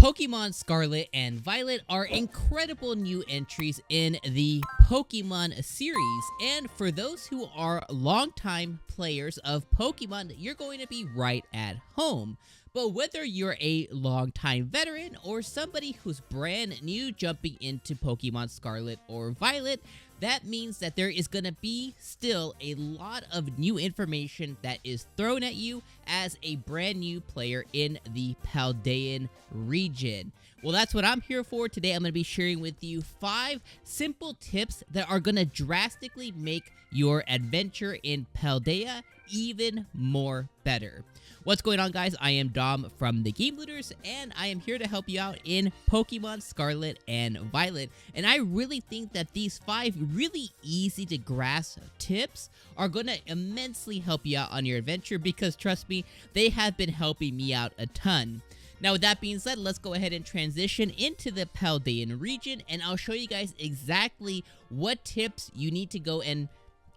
Pokemon Scarlet and Violet are incredible new entries in the Pokemon series, and for those who are longtime players of Pokemon, you're going to be right at home. But whether you're a longtime veteran or somebody who's brand new jumping into Pokemon Scarlet or Violet, that means that there is going to be still a lot of new information that is thrown at you as a brand new player in the Paldean region. Well, that's what I'm here for. Today, I'm going to be sharing with you 5 simple tips that are going to drastically make your adventure in Paldea even more better. What's going on, guys? I am Dom from the Game Looters, and I am here to help you out in Pokemon Scarlet and Violet. And I really think that these 5 really easy to grasp tips are going to immensely help you out on your adventure because, trust me, they have been helping me out a ton. Now, with that being said, let's go ahead and transition into the Paldean region, and I'll show you guys exactly what tips you need to go and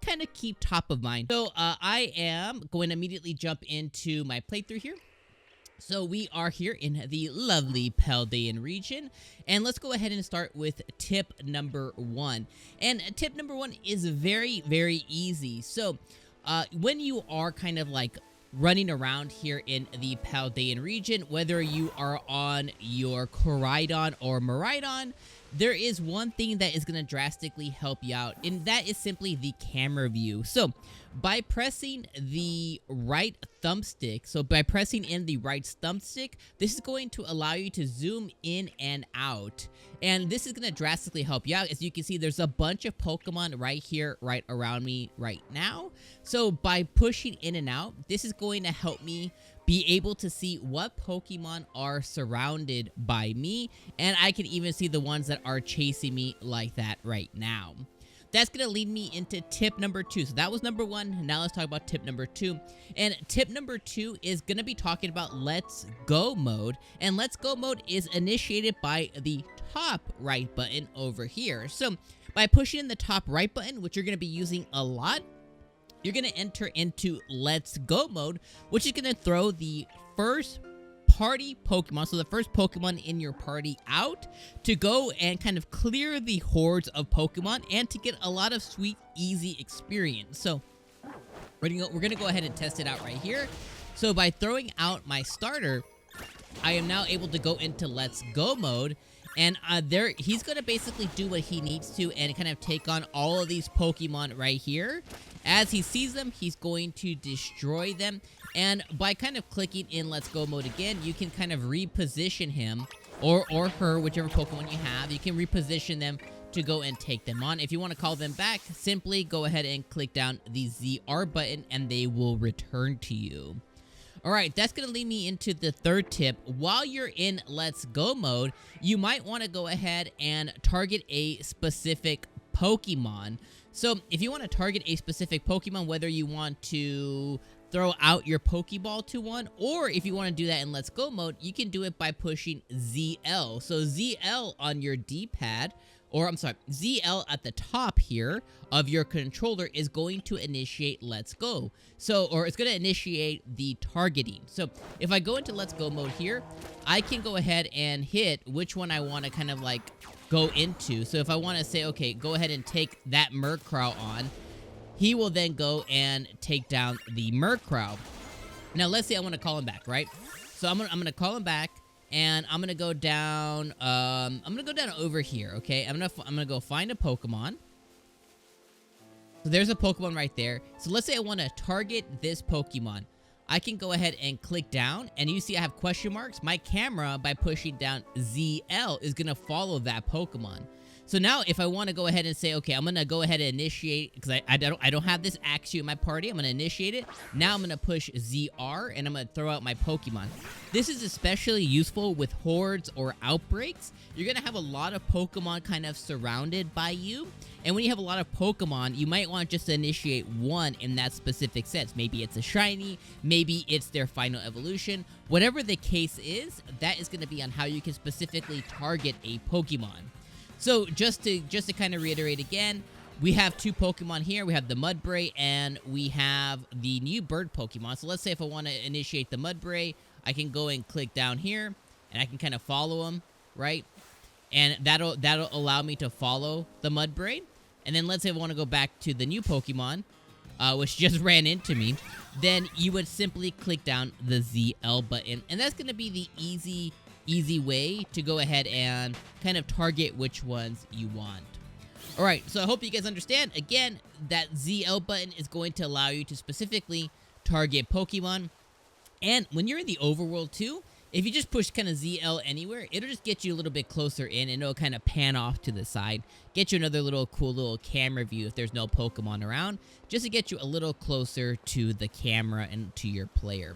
kind of keep top of mind. So I am going to immediately jump into my playthrough here. So we are here in the lovely Paldean region, and let's go ahead and start with tip number 1. And tip number 1 is very, very easy. So when you are kind of like running around here in the Paldean region, whether you are on your Koraidon or Miraidon, there is one thing that is going to drastically help you out, and that is simply the camera view. So by pressing the right thumbstick, this is going to allow you to zoom in and out, and this is going to drastically help you out. As you can see, there's a bunch of Pokemon right here, right around me right now. So by pushing in and out, this is going to help me be able to see what Pokemon are surrounded by me, and I can even see the ones that are chasing me like that right now. That's going to lead me into tip number 2. So that was number 1. Now let's talk about tip number 2. And tip number 2 is going to be talking about Let's Go mode. And Let's Go mode is initiated by the top right button over here. So by pushing in the top right button, which you're going to be using a lot, you're going to enter into Let's Go mode, which is going to throw the first party Pokemon, so the first Pokemon in your party, out to go and kind of clear the hordes of Pokemon and to get a lot of sweet, easy experience. So we're going to go ahead and test it out right here. So by throwing out my starter, I am now able to go into Let's Go mode. And he's going to basically do what he needs to and kind of take on all of these Pokemon right here. As he sees them, he's going to destroy them. And by kind of clicking in Let's Go mode again, you can kind of reposition him or her, whichever Pokemon you have. You can reposition them to go and take them on. If you want to call them back, simply go ahead and click down the ZR button and they will return to you. Alright, that's going to lead me into the third tip. While you're in Let's Go mode, you might want to go ahead and target a specific Pokemon. So if you want to target a specific Pokemon, whether you want to throw out your Pokeball to one, or if you want to do that in Let's Go mode, you can do it by pushing ZL. So ZL on your D-pad, or I'm sorry, ZL at the top here of your controller is going to initiate Let's Go. So, or it's going to initiate the targeting. So if I go into Let's Go mode here, I can go ahead and hit which one I want to kind of like go into. So if I want to say, okay, go ahead and take that Murkrow on, he will then go and take down the Murkrow. Now let's say I want to call him back, right? So I'm gonna call him back. And I'm gonna go down. I'm gonna go down over here. Okay, I'm gonna go find a Pokemon. So there's a Pokemon right there. So let's say I want to target this Pokemon. I can go ahead and click down, and you see I have question marks. My camera, by pushing down ZL, is gonna follow that Pokemon. So now if I want to go ahead and say, okay, I'm going to go ahead and initiate, because I don't have this Axew in my party. I'm going to initiate it. Now I'm going to push ZR, and I'm going to throw out my Pokemon. This is especially useful with hordes or outbreaks. You're going to have a lot of Pokemon kind of surrounded by you. And when you have a lot of Pokemon, you might want just to initiate one in that specific sense. Maybe it's a shiny, maybe it's their final evolution. Whatever the case is, that is going to be on how you can specifically target a Pokemon. So just to kind of reiterate again, we have 2 Pokemon here. We have the Mudbray and we have the new bird Pokemon. So let's say if I want to initiate the Mudbray, I can go and click down here and I can kind of follow them, right? And that'll allow me to follow the Mudbraid. And then let's say I want to go back to the new Pokemon, which just ran into me, then you would simply click down the ZL button, and that's going to be the easy way to go ahead and kind of target which ones you want. All right, so I hope you guys understand. Again, that ZL button is going to allow you to specifically target Pokemon. And when you're in the overworld too, if you just push kind of ZL anywhere, it'll just get you a little bit closer in, and it'll kind of pan off to the side, get you another little cool little camera view if there's no Pokemon around, just to get you a little closer to the camera and to your player.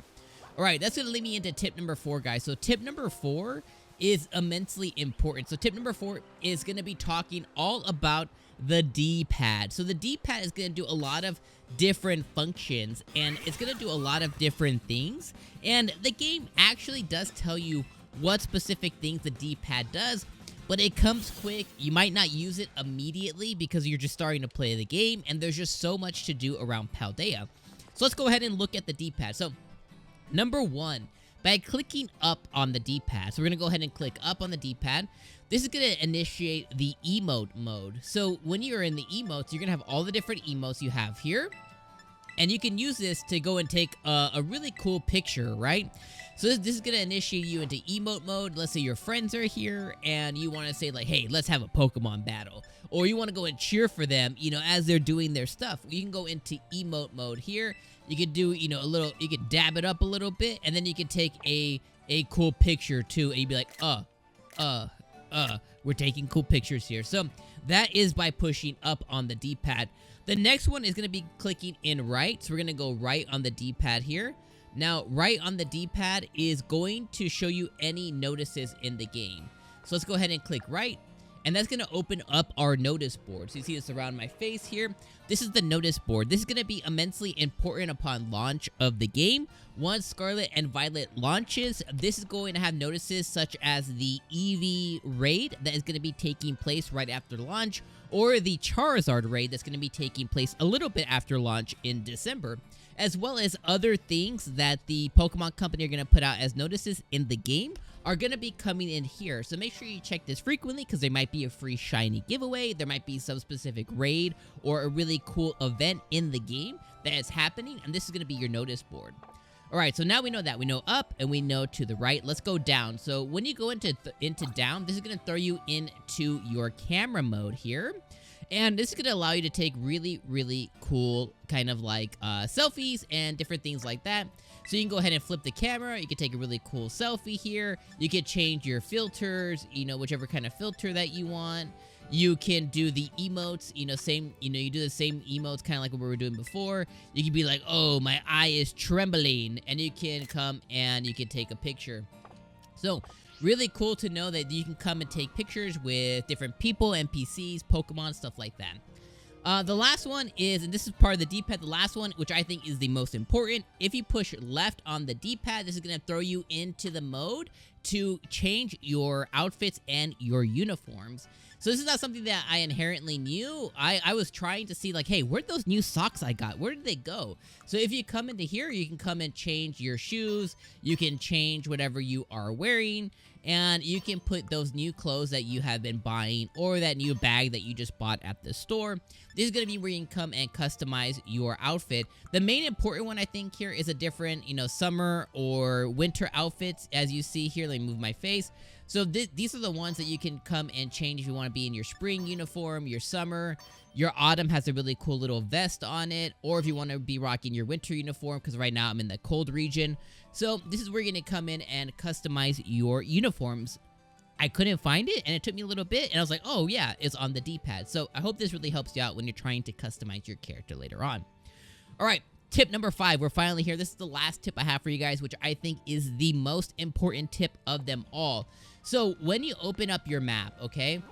All right, that's going to lead me into tip number 4, guys. So tip number 4 is immensely important. So tip number 4 is going to be talking all about the D-pad. So the D-pad is going to do a lot of different functions, and it's going to do a lot of different things. And the game actually does tell you what specific things the D-pad does, but it comes quick. You might not use it immediately because you're just starting to play the game, and there's just so much to do around Paldea. So let's go ahead and look at the D-pad. So number 1, by clicking up on the D-pad, so we're going to go ahead and click up on the D-pad. This is going to initiate the emote mode. So when you're in the emotes, you're going to have all the different emotes you have here. And you can use this to go and take a really cool picture, right? So this is going to initiate you into emote mode. Let's say your friends are here and you want to say like, hey, let's have a Pokemon battle. Or you want to go and cheer for them, you know, as they're doing their stuff. You can go into emote mode here. You could do, you know, you could dab it up a little bit, and then you can take a cool picture too. And you'd be like, we're taking cool pictures here. So that is by pushing up on the D-pad. The next one is going to be clicking in right. So we're going to go right on the D-pad here. Now, right on the D-pad is going to show you any notices in the game. So let's go ahead and click right. And that's going to open up our notice board. So you see this around my face here. This is the notice board. This is going to be immensely important upon launch of the game. Once Scarlet and Violet launches, this is going to have notices such as the Eevee raid that is going to be taking place right after launch, or the Charizard raid that's going to be taking place a little bit after launch in December, as well as other things that the Pokemon Company are going to put out as notices in the game are going to be coming in here. So make sure you check this frequently because there might be a free shiny giveaway. There might be some specific raid or a really cool event in the game that is happening, and this is going to be your notice board. All right, so now we know that. We know up and we know to the right. Let's go down. So when you go into down, this is going to throw you into your camera mode here. And this is going to allow you to take really, really cool kind of like selfies and different things like that. So you can go ahead and flip the camera. You can take a really cool selfie here. You can change your filters, you know, whichever kind of filter that you want. You can do the emotes, you do the same emotes kind of like what we were doing before. You can be like, oh, my eye is trembling. And you can come and you can take a picture. So really cool to know that you can come and take pictures with different people, NPCs, Pokemon, stuff like that. The last one is, and this is part of the D-pad, the last one, which I think is the most important. If you push left on the D-pad, this is going to throw you into the mode to change your outfits and your uniforms. So this is not something that I inherently knew. I was trying to see like, hey, where'd those new socks I got? Where did they go? So if you come into here, you can come and change your shoes. You can change whatever you are wearing. And you can put those new clothes that you have been buying or that new bag that you just bought at the store. This is going to be where you can come and customize your outfit. The main important one I think here is a different, summer or winter outfits. As you see here, let me move my face. So these are the ones that you can come and change if you want to be in your spring uniform, your summer. Your autumn has a really cool little vest on it, or if you want to be rocking your winter uniform, because right now I'm in the cold region. So this is where you're going to come in and customize your uniforms. I couldn't find it, and it took me a little bit, and I was like, oh yeah, it's on the D-pad. So I hope this really helps you out when you're trying to customize your character later on. All right, tip number 5, we're finally here. This is the last tip I have for you guys, which I think is the most important tip of them all. So when you open up your map, okay,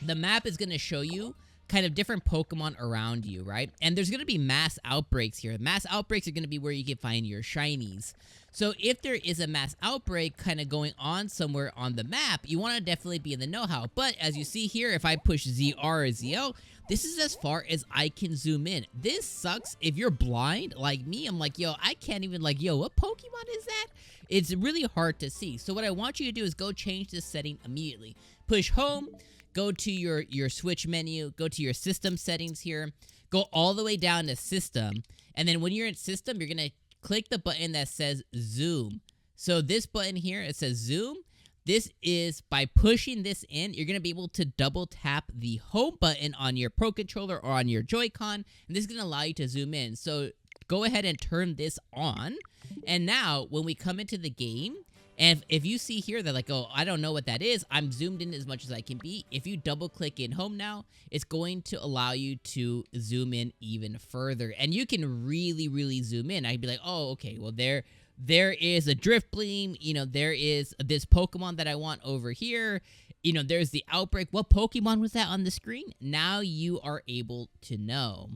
the map is going to show you kind of different Pokemon around you, right? And there's going to be mass outbreaks here. Mass outbreaks are going to be where you can find your shinies. So if there is a mass outbreak kind of going on somewhere on the map, you want to definitely be in the know-how. But as you see here, if I push ZR or ZL, this is as far as I can zoom in. This sucks if you're blind like me. I'm like, yo, I can't even like, yo, what Pokemon is that? It's really hard to see. So what I want you to do is go change this setting immediately. Push home, go to your Switch menu, go to your system settings here, go all the way down to system. And then when you're in system, you're going to click the button that says zoom. So this button here, it says zoom. This is by pushing this in, you're going to be able to double tap the home button on your Pro Controller or on your Joy-Con, and this is going to allow you to zoom in. So go ahead and turn this on. And now when we come into the game, and if you see here that like, oh, I don't know what that is, I'm zoomed in as much as I can be. If you double click in home now, it's going to allow you to zoom in even further. And you can really, really zoom in. I'd be like, oh, okay, well, there is a Driftbleem, you know, there is this Pokemon that I want over here. You know, there's the outbreak. What Pokemon was that on the screen? Now you are able to know.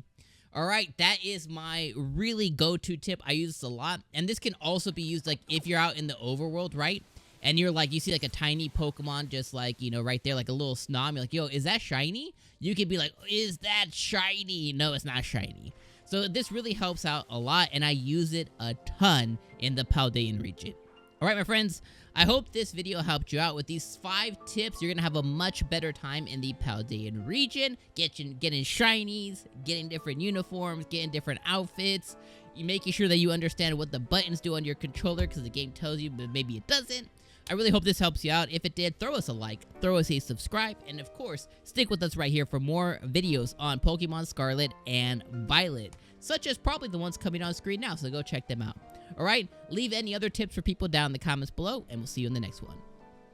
All right, that is my really go-to tip. I use this a lot. And this can also be used like if you're out in the overworld, right? And you're like, you see like a tiny Pokemon just like, you know, right there, like a little snom. You're like, yo, is that shiny? You could be like, is that shiny? No, it's not shiny. So this really helps out a lot, and I use it a ton in the Paldean region. All right, my friends, I hope this video helped you out. With these 5 tips, you're going to have a much better time in the Paldean region, getting shinies, getting different uniforms, getting different outfits, making sure that you understand what the buttons do on your controller, because the game tells you, but maybe it doesn't. I really hope this helps you out. If it did, throw us a like, throw us a subscribe, and of course, stick with us right here for more videos on Pokemon Scarlet and Violet, such as probably the ones coming on screen now, so go check them out. All right, leave any other tips for people down in the comments below, and we'll see you in the next one.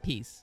Peace.